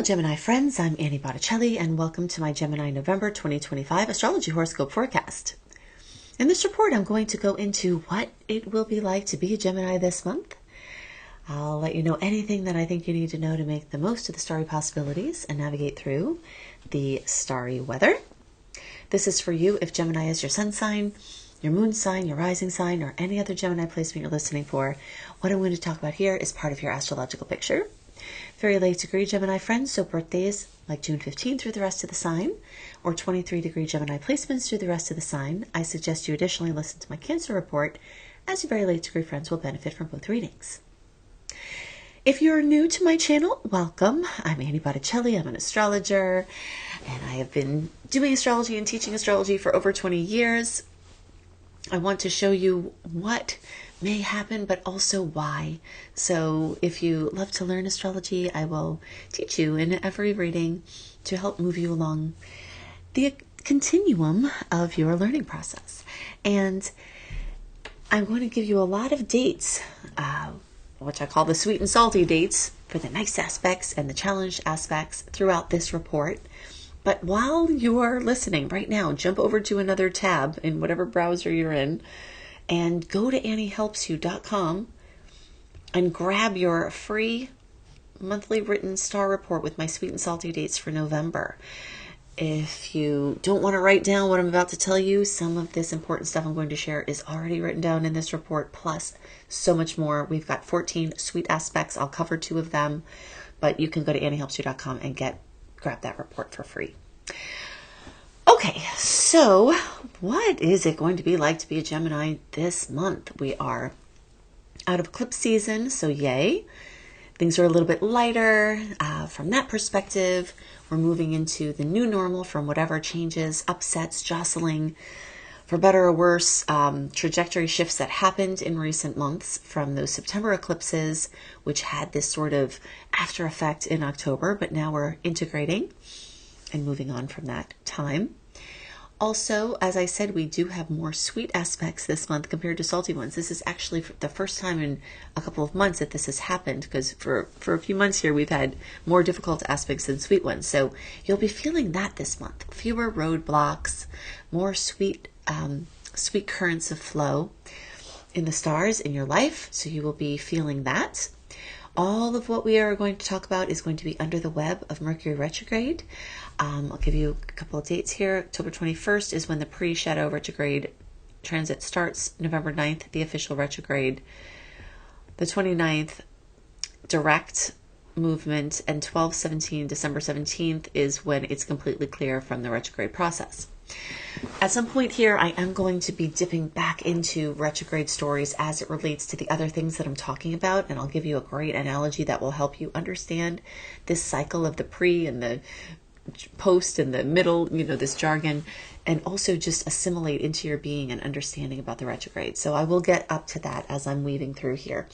Gemini friends, I'm Annie Botticelli and welcome to my Gemini November 2025 Astrology Horoscope Forecast. In this report, I'm going to go into what it will be like to be a Gemini this month. I'll let you know anything that I think you need to know to make the most of the starry possibilities and navigate through the starry weather. This is for you if Gemini is your sun sign, your moon sign, your rising sign, or any other Gemini placement you're listening for. What I'm going to talk about here is part of your astrological picture. Very late degree Gemini friends, so birthdays like June 15 through the rest of the sign, or 23 degree Gemini placements through the rest of the sign. I suggest you additionally listen to my Cancer report, as your very late degree friends will benefit from both readings. If you're new to my channel, welcome. I'm Annie Botticelli. I'm an astrologer, and I have been doing astrology and teaching astrology for over 20 years. I want to show you what may happen, but also why. So if you love to learn astrology, I will teach you in every reading to help move you along the continuum of your learning process. And I'm going to give you a lot of dates, which I call the sweet and salty dates, for the nice aspects and the challenged aspects throughout this report. But while you are listening right now, jump over to another tab in whatever browser you're in and go to anniehelpsyou.com and grab your free monthly written star report with my sweet and salty dates for November. If you don't want to write down what I'm about to tell you, some of this important stuff I'm going to share is already written down in this report, plus so much more. We've got 14 sweet aspects. I'll cover 2 of them, but you can go to anniehelpsyou.com and grab that report for free. Okay, so what is it going to be like to be a Gemini this month? We are out of eclipse season, so yay. Things are a little bit lighter from that perspective. We're moving into the new normal from whatever changes, upsets, jostling, for better or worse, trajectory shifts that happened in recent months from those September eclipses, which had this sort of after effect in October, but now we're integrating and moving on from that time. Also, as I said, we do have more sweet aspects this month compared to salty ones. This is actually the first time in a couple of months that this has happened, because for a few months here, we've had more difficult aspects than sweet ones. So you'll be feeling that this month. Fewer roadblocks, more sweet currents of flow in the stars in your life. So you will be feeling that. All of what we are going to talk about is going to be under the web of Mercury retrograde. I'll give you a couple of dates here. October 21st is when the pre-shadow retrograde transit starts. November 9th, the official retrograde. The 29th, direct movement. And 12/17, December 17th, is when it's completely clear from the retrograde process. At some point here, I am going to be dipping back into retrograde stories as it relates to the other things that I'm talking about, and I'll give you a great analogy that will help you understand this cycle of the pre and the post and the middle, this jargon, and also just assimilate into your being and understanding about the retrograde. So I will get up to that as I'm weaving through here.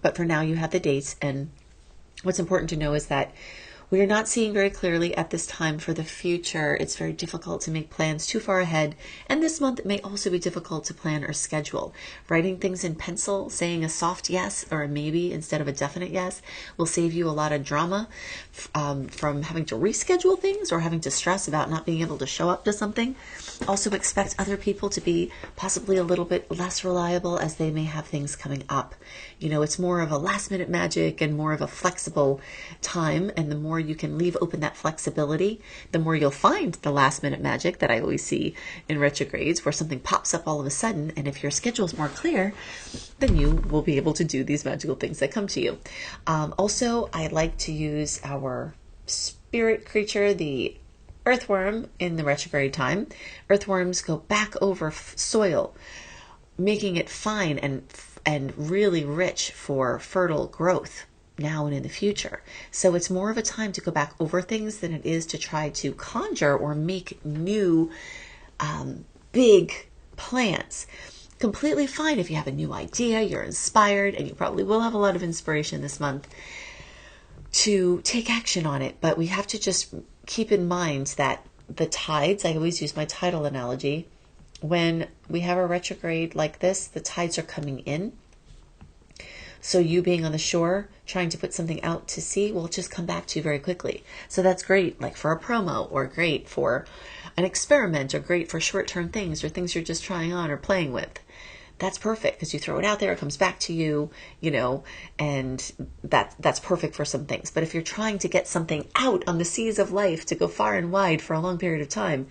But for now, you have the dates, and what's important to know is that we are not seeing very clearly at this time for the future. It's very difficult to make plans too far ahead. And this month, it may also be difficult to plan or schedule. Writing things in pencil, saying a soft yes or a maybe instead of a definite yes will save you a lot of drama from having to reschedule things or having to stress about not being able to show up to something. Also expect other people to be possibly a little bit less reliable as they may have things coming up. It's more of a last minute magic and more of a flexible time, and the more you can leave open that flexibility, the more you'll find the last minute magic that I always see in retrogrades, where something pops up all of a sudden, and if your schedule is more clear, then you will be able to do these magical things that come to you. Also, I like to use our spirit creature, the earthworm, in the retrograde time. Earthworms go back over soil, making it fine and really rich for fertile growth now and in the future. So it's more of a time to go back over things than it is to try to conjure or make new big plans. Completely fine if you have a new idea, you're inspired, and you probably will have a lot of inspiration this month to take action on it. But we have to just keep in mind that the tides, I always use my tidal analogy, when we have a retrograde like this, the tides are coming in. So you being on the shore, trying to put something out to sea, will just come back to you very quickly. So that's great, like for a promo, or great for an experiment, or great for short-term things, or things you're just trying on or playing with. That's perfect because you throw it out there, it comes back to you, and that's perfect for some things. But if you're trying to get something out on the seas of life to go far and wide for a long period of time,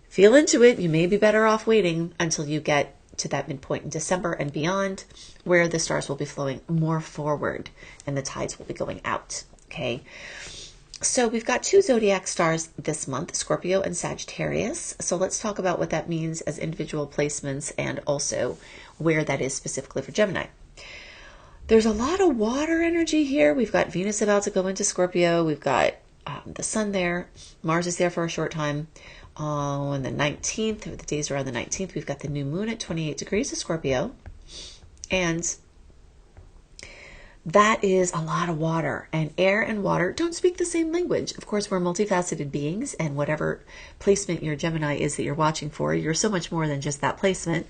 feel into it. You may be better off waiting until you get to that midpoint in December and beyond, where the stars will be flowing more forward and the tides will be going out. Okay. So we've got 2 zodiac stars this month, Scorpio and Sagittarius. So let's talk about what that means as individual placements and also where that is specifically for Gemini. There's a lot of water energy here. We've got Venus about to go into Scorpio. We've got the sun there. Mars is there for a short time. On the 19th, the days around the 19th, we've got the new moon at 28 degrees of Scorpio. And that is a lot of water, and air and water don't speak the same language. Of course, we're multifaceted beings, and whatever placement your Gemini is that you're watching for, you're so much more than just that placement.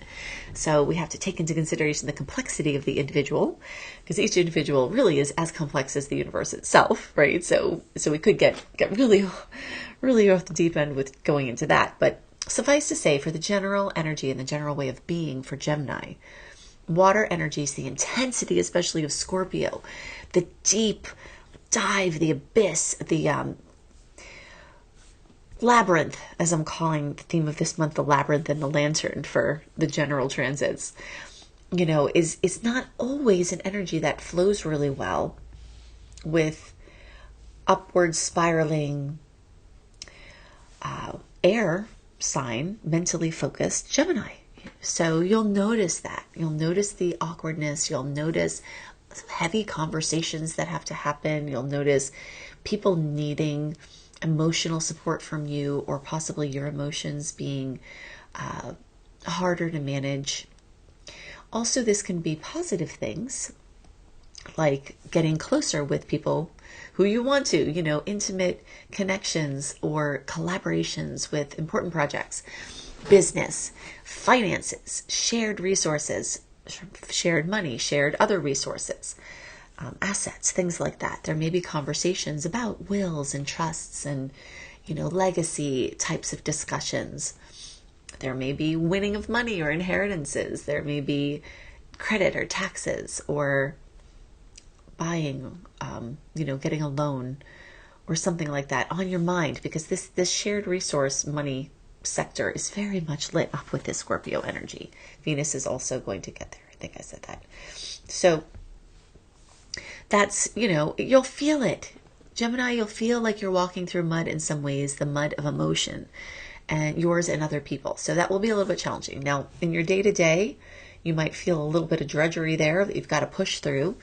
So we have to take into consideration the complexity of the individual, because each individual really is as complex as the universe itself, right? So we could get really off the deep end with going into that. But suffice to say, for the general energy and the general way of being for Gemini, water energy is the intensity, especially of Scorpio, the deep dive, the abyss, the labyrinth, as I'm calling the theme of this month, the labyrinth and the lantern for the general transits, is not always an energy that flows really well with upward spiraling air sign, mentally focused Gemini. So you'll notice that. You'll notice the awkwardness. You'll notice heavy conversations that have to happen. You'll notice people needing emotional support from you, or possibly your emotions being harder to manage. Also, this can be positive things, like getting closer with people who you want to, intimate connections or collaborations with important projects, business, finances, shared resources, shared money, shared other resources, assets, things like that. There may be conversations about wills and trusts and, legacy types of discussions. There may be winning of money or inheritances. There may be credit or taxes, or buying, getting a loan or something like that on your mind, because this shared resource money sector is very much lit up with this Scorpio energy. Venus is also going to get there. I think I said that. So that's, you'll feel it. Gemini, you'll feel like you're walking through mud in some ways, the mud of emotion, and yours and other people. So that will be a little bit challenging. Now, in your day-to-day, you might feel a little bit of drudgery there that you've got to push through.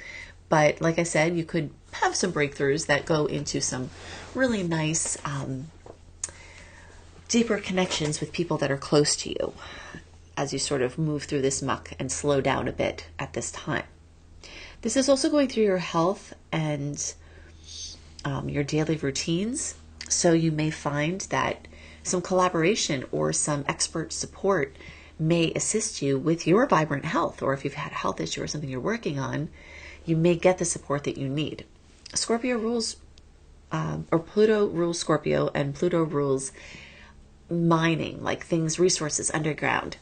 But like I said, you could have some breakthroughs that go into some really nice, deeper connections with people that are close to you as you sort of move through this muck and slow down a bit at this time. This is also going through your health and your daily routines. So you may find that some collaboration or some expert support may assist you with your vibrant health, or if you've had a health issue or something you're working on, you may get the support that you need. Scorpio rules, or Pluto rules Scorpio, and Pluto rules mining, like things, resources underground.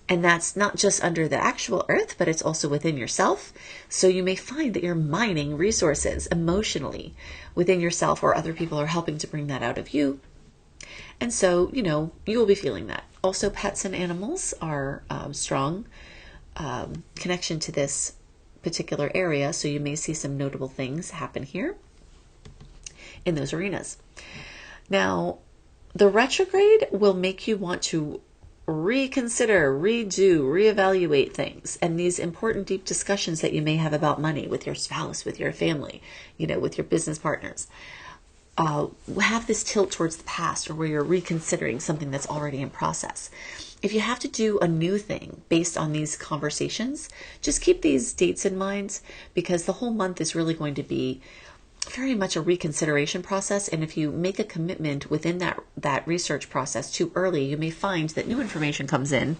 And that's not just under the actual earth, but it's also within yourself. So you may find that you're mining resources emotionally within yourself, or other people are helping to bring that out of you. And so, you will be feeling that. Also, pets and animals are strong connection to this particular area. So you may see some notable things happen here in those arenas. Now, the retrograde will make you want to reconsider, redo, reevaluate things. And these important deep discussions that you may have about money with your spouse, with your family, with your business partners, have this tilt towards the past, or where you're reconsidering something that's already in process. If you have to do a new thing based on these conversations, just keep these dates in mind, because the whole month is really going to be very much a reconsideration process. And if you make a commitment within that research process too early, you may find that new information comes in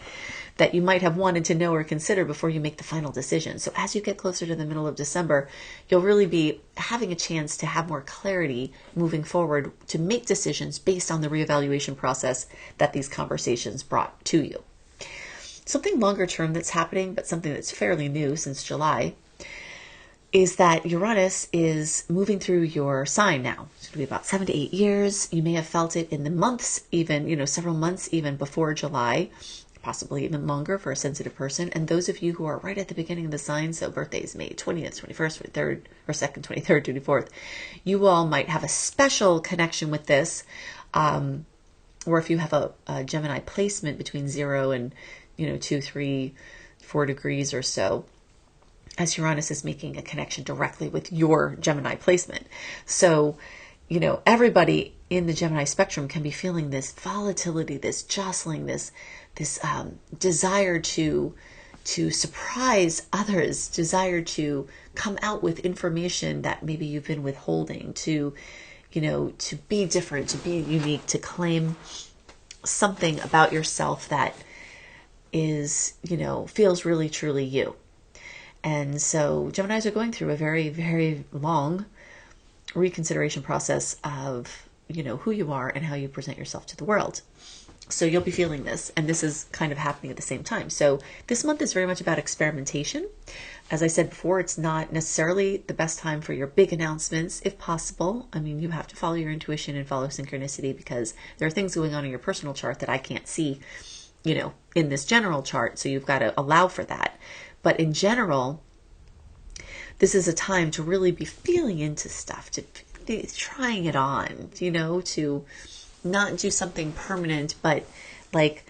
that you might have wanted to know or consider before you make the final decision. So as you get closer to the middle of December, you'll really be having a chance to have more clarity moving forward to make decisions based on the reevaluation process that these conversations brought to you. Something longer term that's happening, but something that's fairly new since July, is that Uranus is moving through your sign now. It's going to be about 7 to 8 years. You may have felt it in the months, even, several months even before July, possibly even longer for a sensitive person. And those of you who are right at the beginning of the sign, so birthdays May 20th, 21st, 23rd, or 2nd, 23rd, 24th, you all might have a special connection with this. Or if you have a Gemini placement between 0 and, 2, 3, 4 degrees or so, as Uranus is making a connection directly with your Gemini placement. So, everybody in the Gemini spectrum can be feeling this volatility, this jostling, this desire to surprise others, desire to come out with information that maybe you've been withholding, to be different, to be unique, to claim something about yourself that is, feels really, truly you. And so Geminis are going through a very, very long reconsideration process of, who you are and how you present yourself to the world. So you'll be feeling this, and this is kind of happening at the same time. So this month is very much about experimentation. As I said before, it's not necessarily the best time for your big announcements, if possible. I mean, you have to follow your intuition and follow synchronicity, because there are things going on in your personal chart that I can't see, in this general chart. So you've got to allow for that. But in general, this is a time to really be feeling into stuff, to be trying it on, to not do something permanent, but like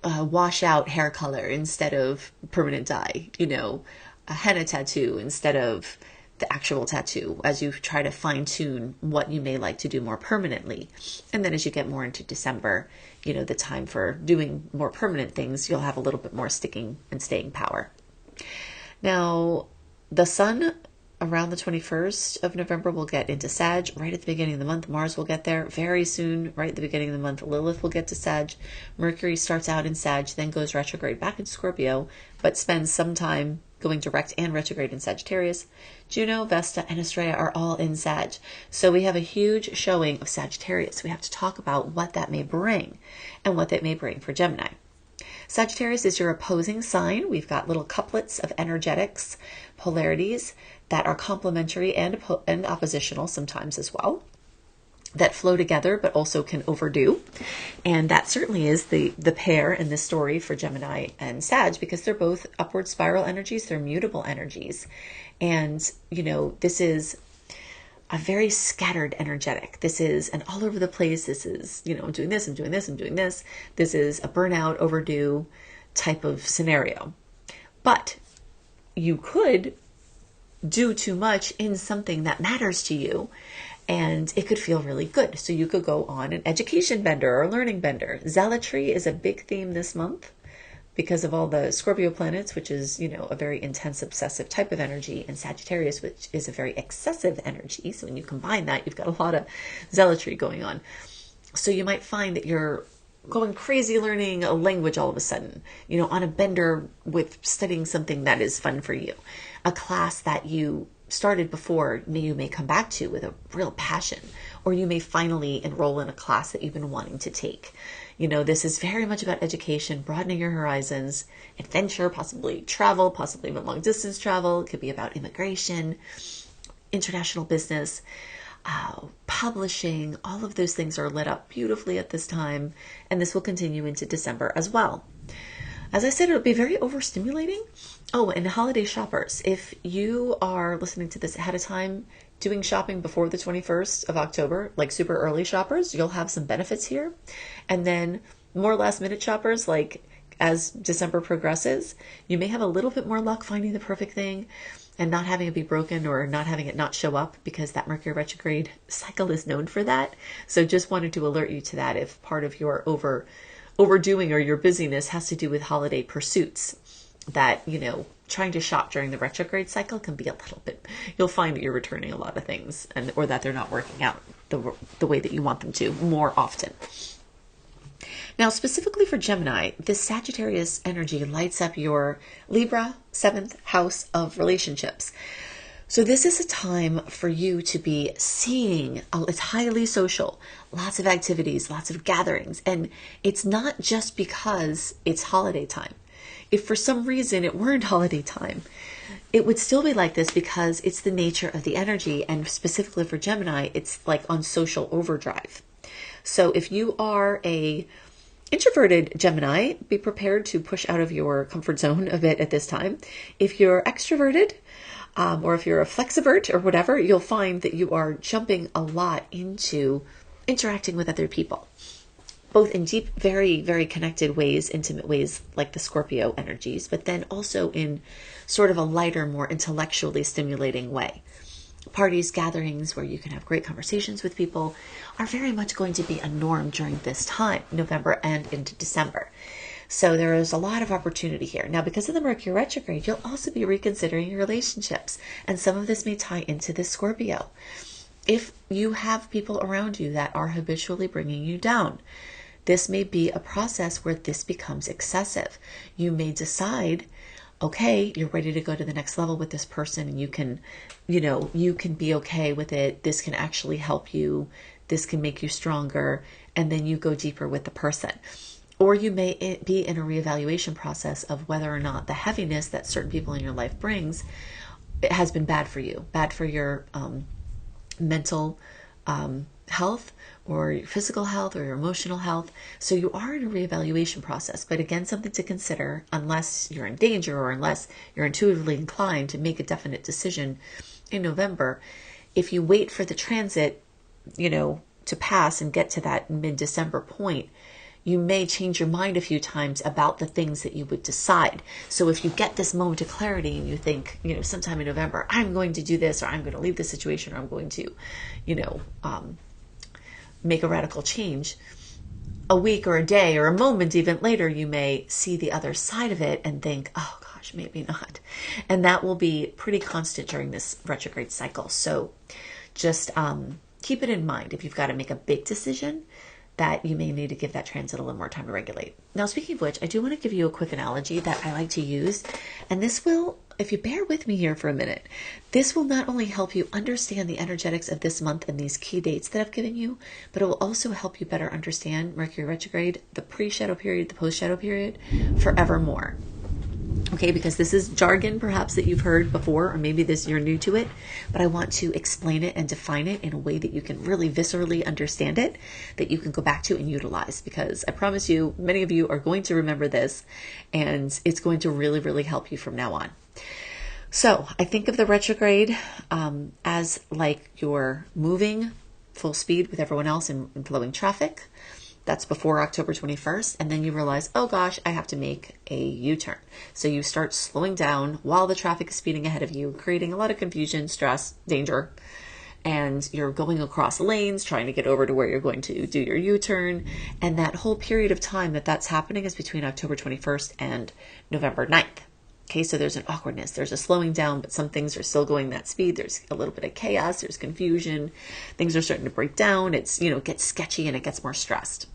wash out hair color instead of permanent dye, a henna tattoo instead of the actual tattoo, as you try to fine tune what you may like to do more permanently. And then as you get more into December, the time for doing more permanent things, you'll have a little bit more sticking and staying power. Now, the sun around the 21st of November will get into Sag right at the beginning of the month. Mars will get there very soon, right at the beginning of the month. Lilith will get to Sag. Mercury starts out in Sag, then goes retrograde back into Scorpio, but spends some time going direct and retrograde in Sagittarius. Juno, Vesta, and Astrea are all in Sag. So we have a huge showing of Sagittarius. We have to talk about what that may bring and what that may bring for Gemini. Sagittarius is your opposing sign. We've got little couplets of energetics, polarities that are complementary and oppositional sometimes as well, that flow together but also can overdo. And that certainly is the pair in this story for Gemini and Sag, because they're both upward spiral energies. They're mutable energies. And, this is a very scattered energetic. This is an all over the place. This is, I'm doing this, I'm doing this, I'm doing this. This is a burnout, overdue type of scenario. But you could do too much in something that matters to you, and it could feel really good. So you could go on an education bender or a learning bender. Zealotry is a big theme this month because of all the Scorpio planets, which is, a very intense, obsessive type of energy, and Sagittarius, which is a very excessive energy. So when you combine that, you've got a lot of zealotry going on. So you might find that you're going crazy learning a language all of a sudden, on a bender with studying something that is fun for you. A class that you started before, you may come back to with a real passion, or you may finally enroll in a class that you've been wanting to take. This is very much about education, broadening your horizons, adventure, possibly travel, possibly even long distance travel. It could be about immigration, international business, publishing. All of those things are lit up beautifully at this time, and this will continue into December as well. As I said, it'll be very overstimulating. Oh, and holiday shoppers, if you are listening to this ahead of time, doing shopping before the 21st of October, like super early shoppers, you'll have some benefits here. And then more last minute shoppers, like as December progresses, you may have a little bit more luck finding the perfect thing and not having it be broken or not having it not show up, because that Mercury retrograde cycle is known for that. So just wanted to alert you to that if part of your overdoing or your busyness has to do with holiday pursuits, that, trying to shop during the retrograde cycle can be a little bit, you'll find that you're returning a lot of things, or that they're not working out the way that you want them to more often. Now, specifically for Gemini, this Sagittarius energy lights up your Libra 7th house of relationships. So this is a time for you to be seeing, it's highly social, lots of activities, lots of gatherings. And it's not just because it's holiday time. If for some reason it weren't holiday time, it would still be like this because it's the nature of the energy. And specifically for Gemini, it's like on social overdrive. So if you are a introverted Gemini, be prepared to push out of your comfort zone a bit at this time. If you're extroverted, or if you're a flexivert or whatever, you'll find that you are jumping a lot into interacting with other people, both in deep, very, very connected ways, intimate ways like the Scorpio energies, but then also in sort of a lighter, more intellectually stimulating way. Parties, gatherings where you can have great conversations with people are very much going to be a norm during this time, November and into December. So there is a lot of opportunity here. Now, because of the Mercury retrograde, you'll also be reconsidering your relationships. And some of this may tie into this Scorpio. If you have people around you that are habitually bringing you down, this may be a process where this becomes excessive. You may decide, okay, you're ready to go to the next level with this person and you can be okay with it. This can actually help you. This can make you stronger. And then you go deeper with the person. Or you may be in a reevaluation process of whether or not the heaviness that certain people in your life brings has been bad for you, bad for your mental health or your physical health or your emotional health. So you are in a reevaluation process. But again, something to consider unless you're in danger or unless you're intuitively inclined to make a definite decision in November. If you wait for the transit, to pass and get to that mid-December point, you may change your mind a few times about the things that you would decide. So if you get this moment of clarity and you think, sometime in November, I'm going to do this, or I'm going to leave this situation, or I'm going to, make a radical change, a week or a day or a moment even later, you may see the other side of it and think, oh gosh, maybe not. And that will be pretty constant during this retrograde cycle. So just keep it in mind if you've got to make a big decision, that you may need to give that transit a little more time to regulate. Now, speaking of which, I do want to give you a quick analogy that I like to use. And this will, if you bear with me here for a minute, this will not only help you understand the energetics of this month and these key dates that I've given you, but it will also help you better understand Mercury retrograde, the pre-shadow period, the post-shadow period, forevermore. Okay, because this is jargon perhaps that you've heard before, or maybe you're new to it, but I want to explain it and define it in a way that you can really viscerally understand it, that you can go back to and utilize, because I promise you, many of you are going to remember this, and it's going to really, really help you from now on. So I think of the retrograde as like you're moving full speed with everyone else in flowing traffic. That's before October 21st. And then you realize, oh gosh, I have to make a U-turn. So you start slowing down while the traffic is speeding ahead of you, creating a lot of confusion, stress, danger. And you're going across lanes, trying to get over to where you're going to do your U-turn. And that whole period of time that's happening is between October 21st and November 9th. Okay, so there's an awkwardness, there's a slowing down, but some things are still going that speed. There's a little bit of chaos, there's confusion, things are starting to break down. It's, it gets sketchy and it gets more stressed.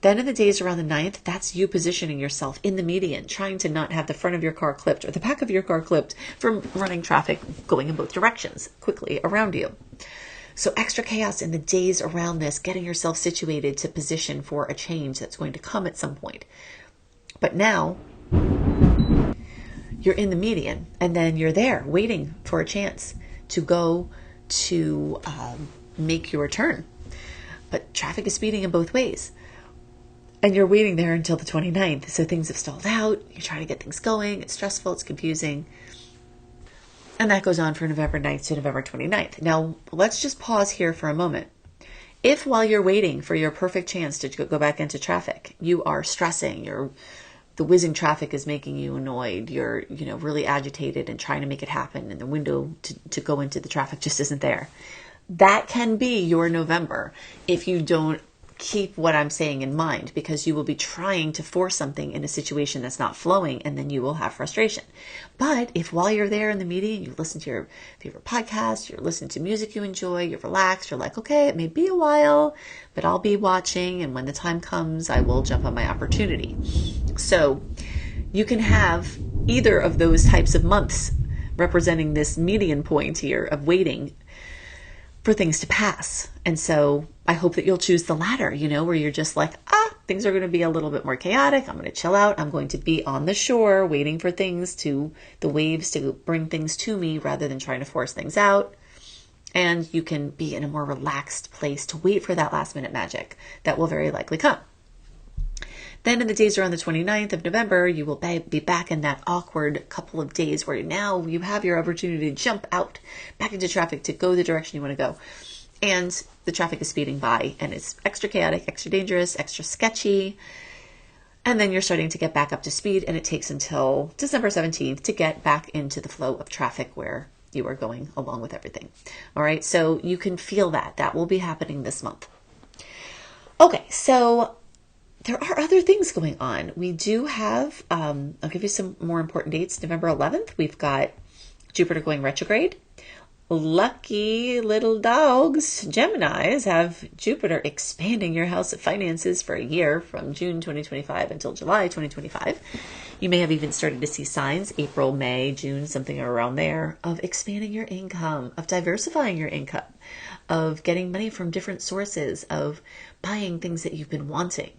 Then in the days around the 9th, that's you positioning yourself in the median, trying to not have the front of your car clipped or the back of your car clipped from running traffic going in both directions quickly around you. So extra chaos in the days around this, getting yourself situated to position for a change that's going to come at some point. But now you're in the median, and then you're there waiting for a chance to go to make your turn. But traffic is speeding in both ways. And you're waiting there until the 29th. So things have stalled out. You're trying to get things going. It's stressful. It's confusing. And that goes on from November 9th to November 29th. Now, let's just pause here for a moment. If while you're waiting for your perfect chance to go back into traffic, you are stressing, the whizzing traffic is making you annoyed, you're really agitated and trying to make it happen, and the window to go into the traffic just isn't there, that can be your November if you don't keep what I'm saying in mind, because you will be trying to force something in a situation that's not flowing, and then you will have frustration. But if while you're there in the meeting, you listen to your favorite podcast, you're listening to music you enjoy, you're relaxed, you're like, okay, it may be a while, but I'll be watching, and when the time comes, I will jump on my opportunity. So you can have either of those types of months representing this median point here of waiting for things to pass. And so I hope that you'll choose the latter, where you're just like, things are going to be a little bit more chaotic. I'm going to chill out. I'm going to be on the shore waiting for the waves to bring things to me rather than trying to force things out. And you can be in a more relaxed place to wait for that last minute magic that will very likely come. Then in the days around the 29th of November, you will be back in that awkward couple of days where now you have your opportunity to jump out back into traffic to go the direction you want to go. And the traffic is speeding by and it's extra chaotic, extra dangerous, extra sketchy. And then you're starting to get back up to speed, and it takes until December 17th to get back into the flow of traffic where you are going along with everything. All right. So you can feel that. That will be happening this month. Okay. So there are other things going on. We do have, I'll give you some more important dates. November 11th, we've got Jupiter going retrograde. Lucky little dogs, Geminis, have Jupiter expanding your house of finances for a year from June 2025 until July 2025. You may have even started to see signs, April, May, June, something around there, of expanding your income, of diversifying your income, of getting money from different sources, of buying things that you've been wanting.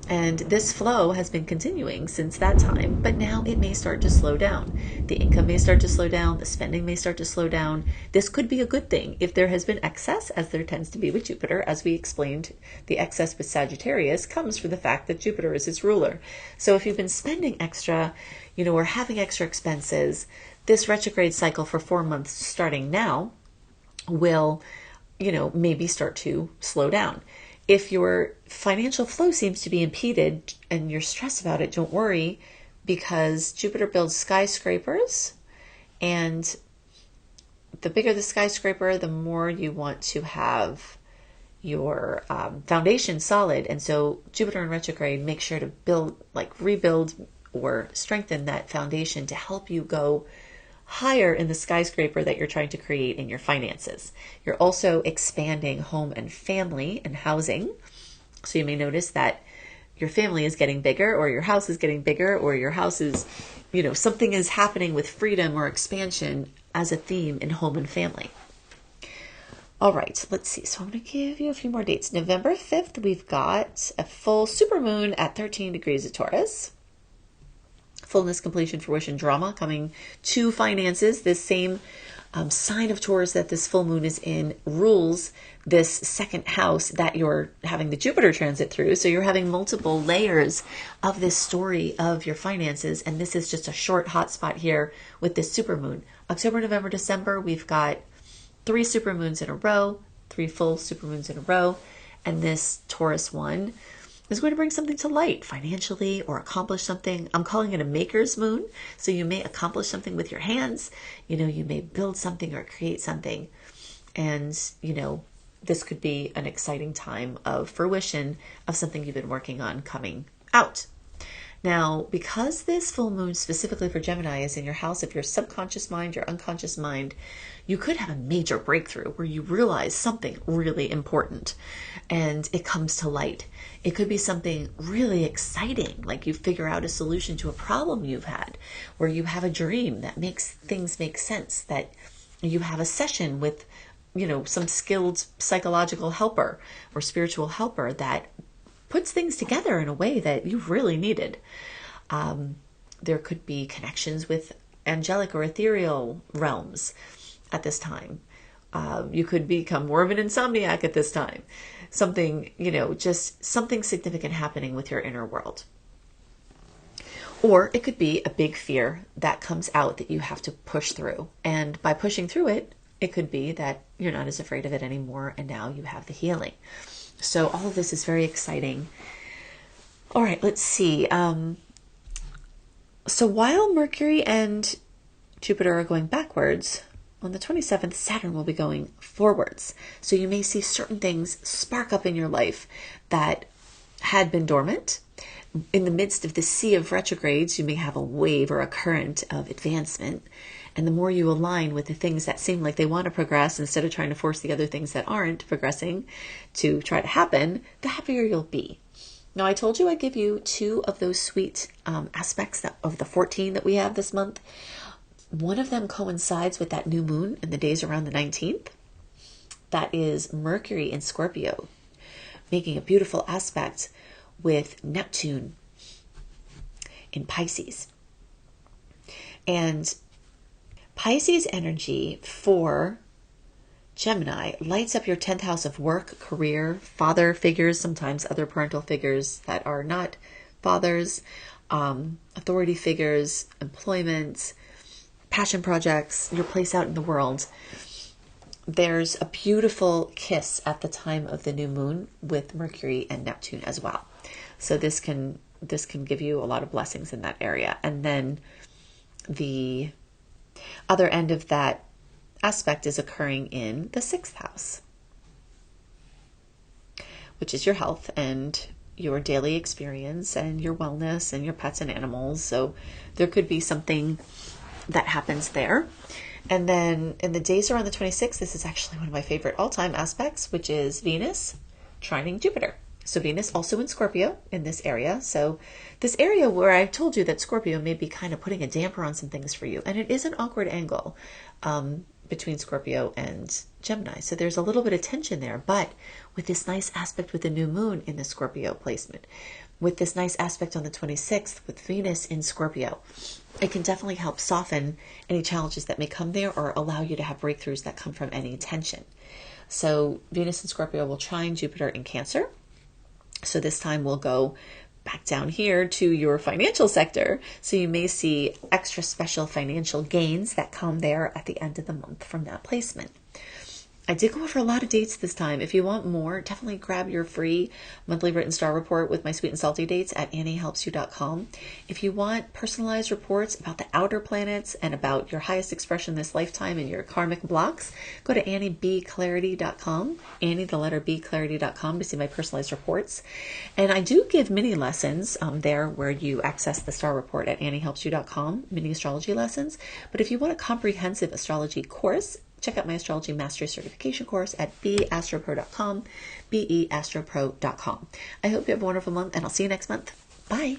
And this flow has been continuing since that time, but now it may start to slow down. The income may start to slow down. The spending may start to slow down. This could be a good thing if there has been excess, as there tends to be with Jupiter. As we explained, the excess with Sagittarius comes from the fact that Jupiter is its ruler. So if you've been spending extra, or having extra expenses, this retrograde cycle for 4 months starting now will, maybe start to slow down. If your financial flow seems to be impeded and you're stressed about it, don't worry, because Jupiter builds skyscrapers, and the bigger the skyscraper, the more you want to have your foundation solid. And so Jupiter in retrograde makes sure to rebuild or strengthen that foundation to help you go higher in the skyscraper that you're trying to create in your finances. You're also expanding home and family and housing. So you may notice that your family is getting bigger, or your house is getting bigger, or your house is, something is happening with freedom or expansion as a theme in home and family. All right, let's see. So I'm going to give you a few more dates. November 5th, we've got a full supermoon at 13 degrees of Taurus. Fullness, completion, fruition, drama coming to finances. This same sign of Taurus that this full moon is in rules this second house that you're having the Jupiter transit through. So you're having multiple layers of this story of your finances. And this is just a short hot spot here with this supermoon. October, November, December, we've got 3 supermoons in a row, 3 full supermoons in a row. And this Taurus one is going to bring something to light financially or accomplish something. I'm calling it a maker's moon. So you may accomplish something with your hands. You may build something or create something. And, this could be an exciting time of fruition of something you've been working on coming out. Now, because this full moon specifically for Gemini is in your house of your subconscious mind, your unconscious mind, you could have a major breakthrough where you realize something really important and it comes to light. It could be something really exciting, like you figure out a solution to a problem you've had, or you have a dream that makes things make sense, that you have a session with, some skilled psychological helper or spiritual helper that puts things together in a way that you really needed. There could be connections with angelic or ethereal realms at this time. You could become more of an insomniac at this time. Something, just something significant happening with your inner world. Or it could be a big fear that comes out that you have to push through. And by pushing through it, it could be that you're not as afraid of it anymore, and now you have the healing. So all of this is very exciting. All right, let's see. So while Mercury and Jupiter are going backwards, on the 27th, Saturn will be going forwards. So you may see certain things spark up in your life that had been dormant. In the midst of the sea of retrogrades, you may have a wave or a current of advancement. And the more you align with the things that seem like they want to progress, instead of trying to force the other things that aren't progressing to try to happen, the happier you'll be. Now, I told you I'd give you 2 of those sweet aspects of the 14 that we have this month. One of them coincides with that new moon in the days around the 19th. That is Mercury in Scorpio, making a beautiful aspect with Neptune in Pisces. And Pisces energy for Gemini lights up your 10th house of work, career, father figures, sometimes other parental figures that are not fathers, authority figures, employment, passion projects, your place out in the world. There's a beautiful kiss at the time of the new moon with Mercury and Neptune as well. So this can give you a lot of blessings in that area. And then the other end of that aspect is occurring in the 6th house, which is your health and your daily experience and your wellness and your pets and animals. So there could be something that happens there. And then in the days around the 26th, this is actually one of my favorite all-time aspects, which is Venus trining Jupiter. So Venus also in Scorpio in this area. So this area where I told you that Scorpio may be kind of putting a damper on some things for you. And it is an awkward angle between Scorpio and Gemini. So there's a little bit of tension there. But with this nice aspect with the new moon in the Scorpio placement, with this nice aspect on the 26th with Venus in Scorpio, it can definitely help soften any challenges that may come there or allow you to have breakthroughs that come from any tension. So Venus in Scorpio will trine Jupiter in Cancer. So this time we'll go back down here to your financial sector. So you may see extra special financial gains that come there at the end of the month from that placement. I did go over a lot of dates this time. If you want more, definitely grab your free monthly written star report with my sweet and salty dates at anniehelpsyou.com. If you want personalized reports about the outer planets and about your highest expression this lifetime and your karmic blocks, go to anniebclarity.com, Annie, the letter B, clarity.com to see my personalized reports. And I do give mini lessons there where you access the star report at anniehelpsyou.com, mini astrology lessons. But if you want a comprehensive astrology course, check out my Astrology Mastery Certification course at beastropro.com, beastropro.com. I hope you have a wonderful month, and I'll see you next month. Bye.